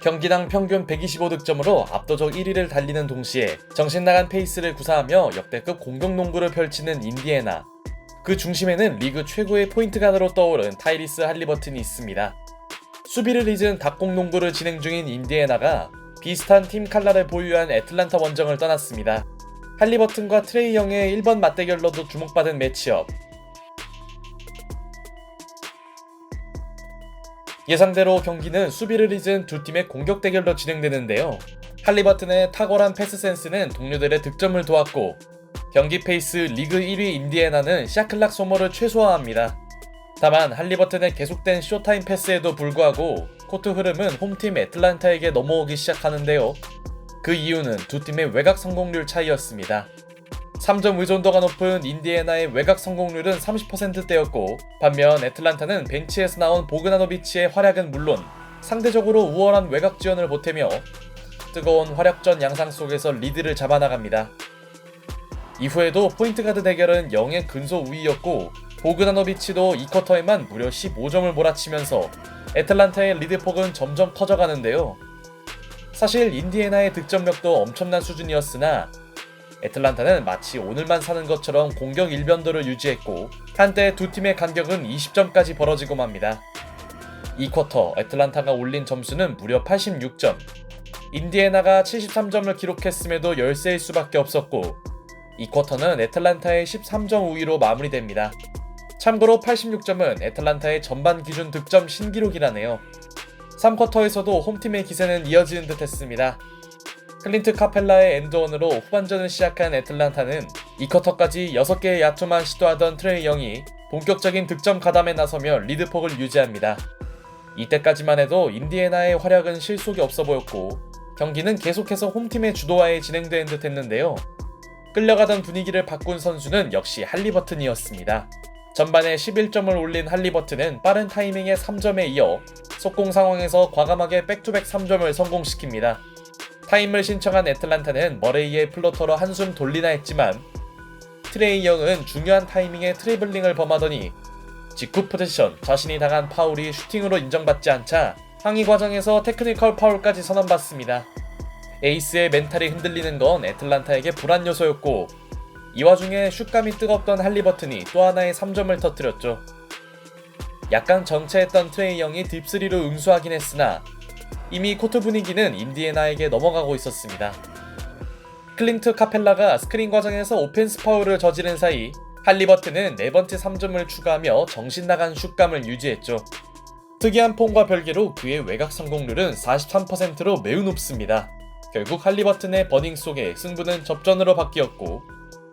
경기당 평균 125득점으로 압도적 1위를 달리는 동시에 정신나간 페이스를 구사하며 역대급 공격농구를 펼치는 인디애나. 그 중심에는 리그 최고의 포인트 가드로 떠오른 타이리스 할리버튼이 있습니다. 수비를 잊은 닭공농구를 진행 중인 인디애나가 비슷한 팀 칼라를 보유한 애틀란타 원정을 떠났습니다. 할리버튼과 트레이 영의 1번 맞대결로도 주목받은 매치업. 예상대로 경기는 수비를 잊은 두 팀의 공격 대결로 진행되는데요. 할리버튼의 탁월한 패스 센스는 동료들의 득점을 도왔고, 경기 페이스 리그 1위 인디애나는 샤클락 소모를 최소화합니다. 다만 할리버튼의 계속된 쇼타임 패스에도 불구하고 코트 흐름은 홈팀 애틀란타에게 넘어오기 시작하는데요. 그 이유는 두 팀의 외곽 성공률 차이였습니다. 3점 의존도가 높은 인디애나의 외곽 성공률은 30%대였고, 반면 애틀란타는 벤치에서 나온 보그나노비치의 활약은 물론 상대적으로 우월한 외곽 지원을 보태며 뜨거운 활약전 양상 속에서 리드를 잡아나갑니다. 이후에도 포인트 가드 대결은 0의 근소 우위였고, 보그나노비치도 2쿼터에만 무려 15점을 몰아치면서 애틀란타의 리드폭은 점점 커져가는데요. 사실 인디애나의 득점력도 엄청난 수준이었으나 애틀란타는 마치 오늘만 사는 것처럼 공격 일변도를 유지했고, 한때 두 팀의 간격은 20점까지 벌어지고 맙니다. 2쿼터 애틀란타가 올린 점수는 무려 86점. 인디애나가 73점을 기록했음에도 열세일 수밖에 없었고, 2쿼터는 애틀란타의 13점 우위로 마무리됩니다. 참고로 86점은 애틀란타의 전반 기준 득점 신기록이라네요. 3쿼터에서도 홈팀의 기세는 이어지는 듯 했습니다. 클린트 카펠라의 엔드원으로 후반전을 시작한 애틀란타는 2쿼터까지 6개의 야투만 시도하던 트레이 영이 본격적인 득점 가담에 나서며 리드폭을 유지합니다. 이때까지만 해도 인디애나의 활약은 실속이 없어 보였고, 경기는 계속해서 홈팀의 주도하에 진행되는 듯 했는데요. 끌려가던 분위기를 바꾼 선수는 역시 할리버튼이었습니다. 전반에 11점을 올린 할리버튼은 빠른 타이밍의 3점에 이어 속공 상황에서 과감하게 백투백 3점을 성공시킵니다. 타임을 신청한 애틀란타는 머레이의 플로터로 한숨 돌리나 했지만, 트레이 영은 중요한 타이밍에 트래블링을 범하더니 직후 포지션 자신이 당한 파울이 슈팅으로 인정받지 않자 항의 과정에서 테크니컬 파울까지 선언받습니다. 에이스의 멘탈이 흔들리는 건 애틀란타에게 불안 요소였고, 이 와중에 슛감이 뜨겁던 할리버튼이 또 하나의 3점을 터뜨렸죠. 약간 정체했던 트레이 영이 딥스리로 응수하긴 했으나 이미 코트 분위기는 인디애나에게 넘어가고 있었습니다. 클린트 카펠라가 스크린 과정에서 오펜스 파울을 저지른 사이 할리버튼은 네 번째 3점을 추가하며 정신나간 슛감을 유지했죠. 특이한 폼과 별개로 그의 외곽 성공률은 43%로 매우 높습니다. 결국 할리버튼의 버닝 속에 승부는 접전으로 바뀌었고,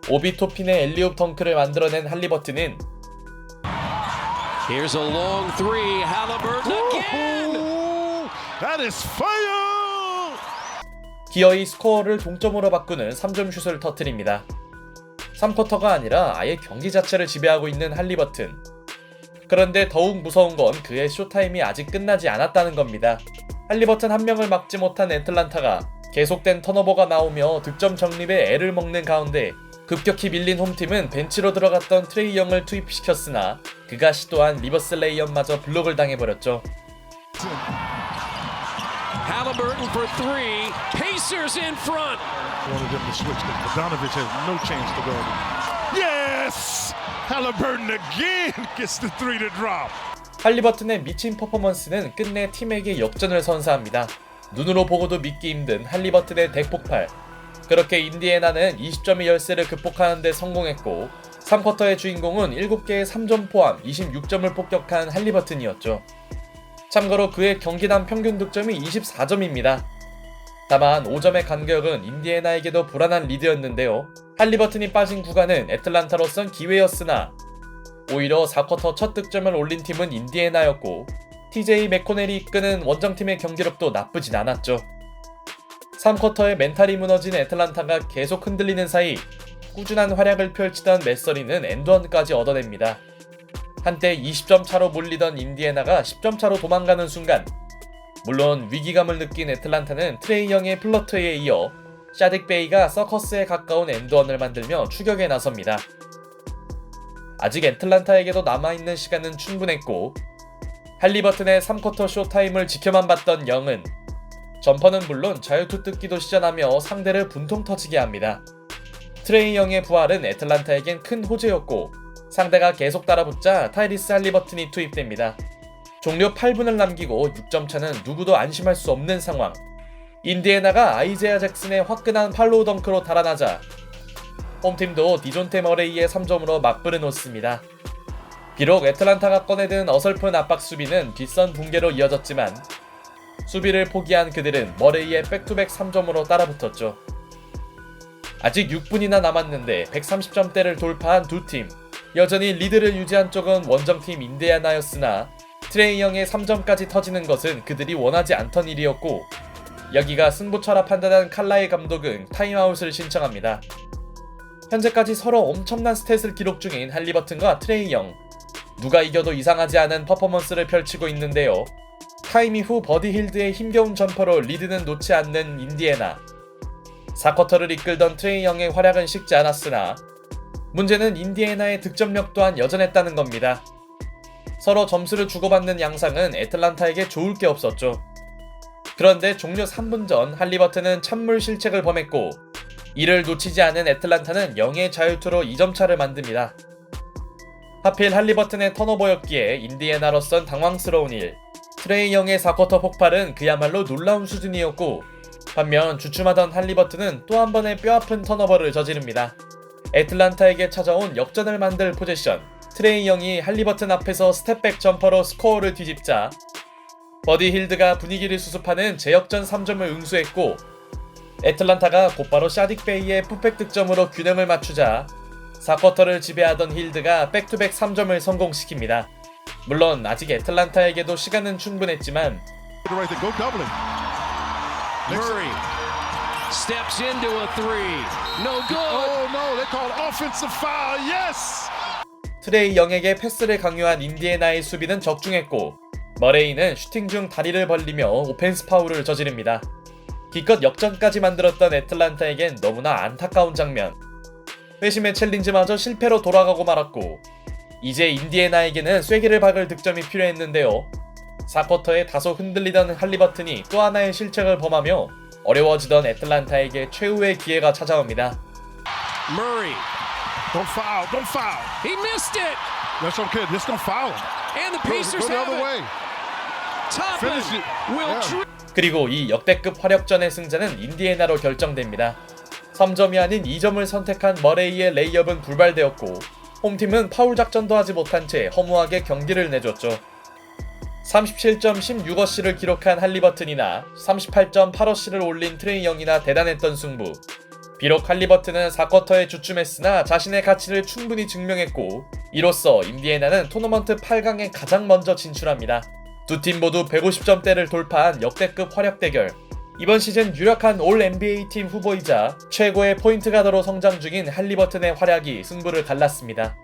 오비 토핀의 엘리옵 덩크를 만들어낸 할리버튼은 Here's a long three, Halliburton again. That is fire! 기어이 스코어를 동점으로 바꾸는 3점 슛을 터뜨립니다. 3쿼터가 아니라 아예 경기 자체를 지배하고 있는 할리버튼. 그런데 더욱 무서운 건 그의 쇼타임이 아직 끝나지 않았다는 겁니다. 할리버튼 한 명을 막지 못한 애틀란타가 계속된 턴오버가 나오며 득점 정립에 애를 먹는 가운데 급격히 밀린 홈팀은 벤치로 들어갔던 트레이 영을 투입시켰으나 그가 시도한 리버스 레이업마저 블록을 당해버렸죠. Halliburton for three. Pacers in front. Wanted them to switch because Bogdanovich has no chance to guard him. Yes! Halliburton again gets the three to drop. 할리버튼의 미친 퍼포먼스는 끝내 팀에게 역전을 선사합니다. 눈으로 보고도 믿기 힘든 할리버튼의 대폭발. 그렇게 인디애나는 20점의 열세를 극복하는 데 성공했고, 3쿼터의 주인공은 7개의 3점 포함 26점을 폭격한 할리버튼이었죠. 참고로 그의 경기당 평균 득점이 24점입니다. 다만 5점의 간격은 인디애나에게도 불안한 리드였는데요. 할리버튼이 빠진 구간은 애틀란타로선 기회였으나 오히려 4쿼터 첫 득점을 올린 팀은 인디애나였고, TJ 맥코넬이 이끄는 원정팀의 경기력도 나쁘진 않았죠. 3쿼터에 멘탈이 무너진 애틀란타가 계속 흔들리는 사이 꾸준한 활약을 펼치던 메서리는 엔드원까지 얻어냅니다. 한때 20점 차로 몰리던 인디애나가 10점 차로 도망가는 순간, 물론 위기감을 느낀 애틀란타는 트레이 영의 플러트에 이어 샤딕 베이가 서커스에 가까운 엔드원을 만들며 추격에 나섭니다. 아직 애틀란타에게도 남아있는 시간은 충분했고, 할리버튼의 3쿼터 쇼타임을 지켜만 봤던 영은 점퍼는 물론 자유투 뜯기도 시전하며 상대를 분통 터지게 합니다. 트레이 영의 부활은 애틀란타에겐 큰 호재였고 상대가 계속 따라붙자 타이리스 할리버튼이 투입됩니다. 종료 8분을 남기고 6점 차는 누구도 안심할 수 없는 상황. 인디애나가 아이제아 잭슨의 화끈한 팔로우 덩크로 달아나자 홈팀도 디존테 머레이의 3점으로 맞불을 놓습니다. 비록 애틀란타가 꺼내든 어설픈 압박 수비는 뒷선 붕괴로 이어졌지만 수비를 포기한 그들은 머레이의 백투백 3점으로 따라붙었죠. 아직 6분이나 남았는데 130점대를 돌파한 두 팀. 여전히 리드를 유지한 쪽은 원정팀 인디애나였으나 트레이 영의 3점까지 터지는 것은 그들이 원하지 않던 일이었고 여기가 승부처라 판단한 칼라이 감독은 타임아웃을 신청합니다. 현재까지 서로 엄청난 스탯을 기록 중인 할리버튼과 트레이 영. 누가 이겨도 이상하지 않은 퍼포먼스를 펼치고 있는데요. 타임 이후 버디 힐드의 힘겨운 점퍼로 리드는 놓지 않는 인디애나. 4쿼터를 이끌던 트레이 영의 활약은 식지 않았으나 문제는 인디애나의 득점력 또한 여전했다는 겁니다. 서로 점수를 주고받는 양상은 애틀란타에게 좋을 게 없었죠. 그런데 종료 3분 전 할리버튼은 찬물 실책을 범했고 이를 놓치지 않은 애틀란타는 0의 자유투로 2점 차를 만듭니다. 하필 할리버튼의 턴오버였기에 인디애나로선 당황스러운 일. 트레이 영의 4쿼터 폭발은 그야말로 놀라운 수준이었고 반면 주춤하던 할리버튼은 또 한 번의 뼈아픈 턴오버를 저지릅니다. 애틀란타에게 찾아온 역전을 만들 포제션. 트레이 영이 할리버튼 앞에서 스텝백 점퍼로 스코어를 뒤집자 버디 힐드가 분위기를 수습하는 제역전 3점을 응수했고 애틀란타가 곧바로 샤딕 베이의 풋백 득점으로 균형을 맞추자 4쿼터를 지배하던 힐드가 백투백 3점을 성공시킵니다. 물론 아직 애틀란타에게도 시간은 충분했지만 Murray steps into a three. No good. Oh no, they called offensive foul. Yes. 트레이 영에게 패스를 강요한 인디애나의 수비는 적중했고 머레이는 슈팅 중 다리를 벌리며 오펜스 파울을 저지릅니다. 기껏 역전까지 만들었던 애틀란타에겐 너무나 안타까운 장면. 회심의 챌린지마저 실패로 돌아가고 말았고 이제 인디애나에게는 쐐기를 박을 득점이 필요했는데요. 4쿼터에 다소 흔들리던 할리버튼이 또 하나의 실책을 범하며 어려워지던 애틀란타에게 최후의 기회가 찾아옵니다. Murray. Don't foul. Don't foul. He missed it. That's okay. Just don't foul. And the Go Pacers the have other it. way. Toppin Finish it. will Yeah. 그리고 이 역대급 화력전의 승자는 인디애나로 결정됩니다. 3점이 아닌 2점을 선택한 머레이의 레이업은 불발되었고 홈팀은 파울 작전도 하지 못한 채 허무하게 경기를 내줬죠. 37.16어시를 기록한 할리버튼이나 38.8어시를 올린 트레이 영이나 대단했던 승부. 비록 할리버튼은 4쿼터에 주춤했으나 자신의 가치를 충분히 증명했고 이로써 인디애나는 토너먼트 8강에 가장 먼저 진출합니다. 두 팀 모두 150점대를 돌파한 역대급 화력 대결. 이번 시즌 유력한 올 NBA 팀 후보이자 최고의 포인트 가드로 성장 중인 할리버튼의 활약이 승부를 갈랐습니다.